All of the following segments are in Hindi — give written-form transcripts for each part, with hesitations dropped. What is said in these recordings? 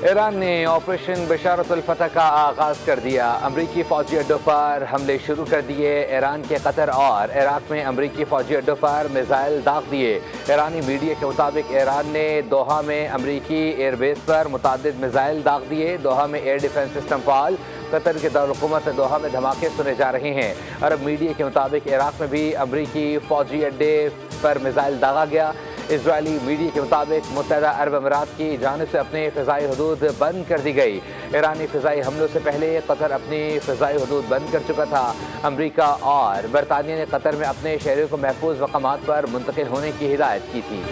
ईरान ने ऑपरेशन बशारतुल फतह का आगाज कर दिया। अमरीकी फौजी अड्डों पर हमले शुरू कर दिए। ईरान के कतर और इराक में अमरीकी फौजी अड्डों पर मिसाइल दाग दिए। ईरानी मीडिया के मुताबिक ईरान ने दोहा में अमरीकी एयरबेस पर मुतादिद मिसाइल दाग दिए। दोहा में एयर डिफेंस सिस्टम फाल। कतर के दारुल-हुकूमत दोहा में धमाके सुने जा रहे हैं। अरब मीडिया के मुताबिक इराक में भी अमरीकी फौजी अड्डे पर मिसाइल दागा गया। इजरायली मीडिया के मुताबिक मुत्तहदा अरब अमीरात की जानिब से अपने फ़िज़ाई हदूद बंद कर दी गई। ईरानी फ़िज़ाई हमलों से पहले कतर अपनी फ़िज़ाई हदूद बंद कर चुका था। अमरीका और बरतानिया ने कतर में अपने शहरियों को महफूज मकामात पर मुंतकिल होने की हिदायत की थी।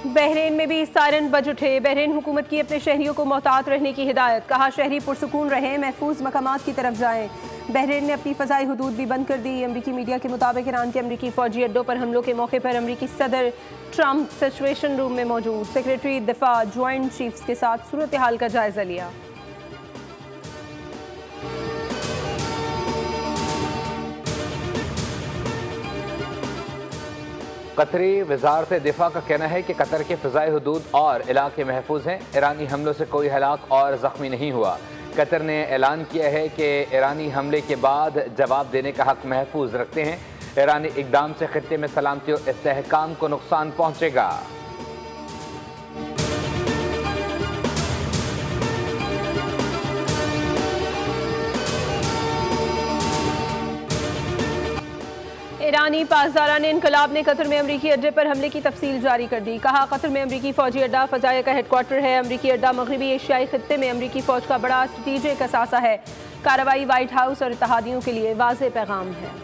बहरीन में भी सायरन बज उठे। बहरीन हुकूमत की अपने शहरियों को मोहतात रहने की हिदायत। कहा शहरी पुरसुकून रहें, महफूज मकामात की तरफ जाएं। बहरीन ने अपनी फ़ज़ाई हदूद भी बंद कर दी। अमरीकी मीडिया के मुताबिक ईरान के अमरीकी फ़ौजी अड्डों पर हमलों के मौके पर अमरीकी सदर ट्रंप सिचुएशन रूम में मौजूद सेक्रेटरी दिफा जॉइंट चीफ्स के साथ सूरत हाल का जायजा लिया। कतरी वजारत दिफा का कहना है कि कतर के फ़िज़ाई हदूद और इलाके महफूज हैं। ईरानी हमलों से कोई हलाक और ज़ख्मी नहीं हुआ। कतर ने ऐलान किया है कि ईरानी हमले के बाद जवाब देने का हक महफूज रखते हैं। ईरानी इक़दाम से खित्ते में सलामती और इस्तेहकाम को नुकसान पहुँचेगा। ईरानी पासदारान इनकलाब ने कतर में अमरीकी अड्डे पर हमले की तफसील जारी कर दी। कहा कतर में अमरीकी फौजी अड्डा फ़ज़ाया का हेडक्वार्टर है। अमरीकी अड्डा मगरबी एशियाई खित्ते में अमरीकी फ़ौज का बड़ा स्ट्रेटेजिक असासा है। कार्रवाई वाइट हाउस और इत्तहादियों के लिए वाज़ेह पैगाम है।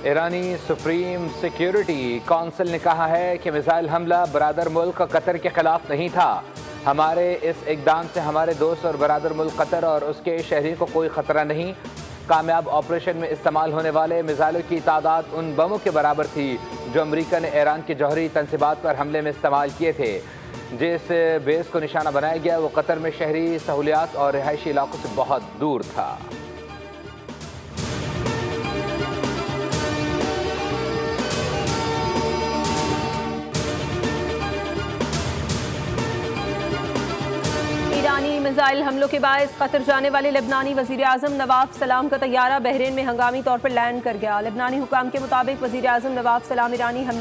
ईरानी सुप्रीम सिक्योरिटी काउंसिल ने कहा है कि मिसाइल हमला बरादर मुल्क कतर के खिलाफ नहीं था। हमारे इस इकदाम से हमारे दोस्त और बरादर मुल्क कतर और उसके शहरी को कोई खतरा नहीं। कामयाब ऑपरेशन में इस्तेमाल होने वाले मिसाइलों की तादाद उन बमों के बराबर थी जो अमरीका ने ईरान की जौहरी तनसीबात पर हमले में इस्तेमाल किए थे। जिस बेस को निशाना बनाया गया वो कतर में शहरी सहूलियात और रिहायशी इलाकों से बहुत दूर था। ईरानी मिसाइल हमलों के बायस कतर जाने वाले लेबनानी वज़ीर आज़म नवाफ सलाम का तैयारा बहरीन में हंगामी तौर पर लैंड कर गया। लेबनानी हुकाम के मुताबिक वज़ीर आज़म नवाफ सलाम ईरानी